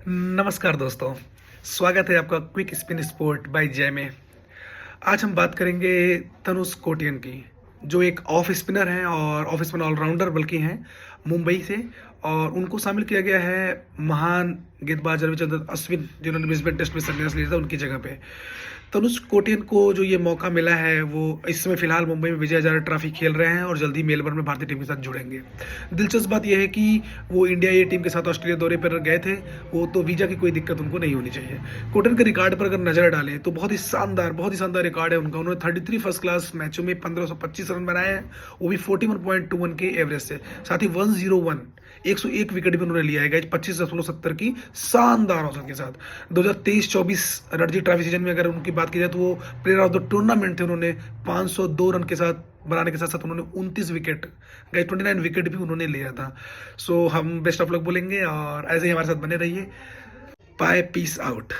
नमस्कार दोस्तों, स्वागत है आपका क्विक स्पिन स्पोर्ट बाय जय में। आज हम बात करेंगे तनुष कोटियन की, जो एक ऑफ स्पिनर हैं और ऑफ स्पिन ऑलराउंडर बल्कि हैं मुंबई से। और उनको शामिल किया गया है महान गेंदबाज रविचंद्रन अश्विन, जिन्होंने ब्रिस्बेन टेस्ट में संन्यास लिया था, उनकी जगह पे तनुष कोटियन को जो ये मौका मिला है, वो इस समय फिलहाल मुंबई में विजय हजारे ट्रॉफी खेल रहे हैं और जल्दी मेलबर्न में भारतीय टीम के साथ जुड़ेंगे। दिलचस्प बात यह है कि वो इंडिया ए टीम के साथ ऑस्ट्रेलिया दौरे पर गए थे, वो तो वीजा की कोई दिक्कत उनको नहीं होनी चाहिए। कोटियन के रिकॉर्ड पर अगर नजर डालें तो बहुत ही शानदार रिकॉर्ड है उनका। उन्होंने 33 फर्स्ट क्लास मैचों में 1525 रन बनाए हैं, वो भी 41.21 के एवरेज से। साथ ही 101 विकेट भी उन्होंने लिया है 25.70 की शानदार औसत के साथ। 2023-24 रणजी ट्रॉफी सीजन में अगर उनकी बात की जाए तो वो प्लेयर ऑफ द टूर्नामेंट थे। उन्होंने 502 रन के साथ बनाने के साथ साथ उन्होंने 29 विकेट 29 विकेट भी उन्होंने लिया था। सो हम बेस्ट ऑफ लक बोलेंगे और ऐसे ही हमारे साथ बने रहिए। Bye, peace out.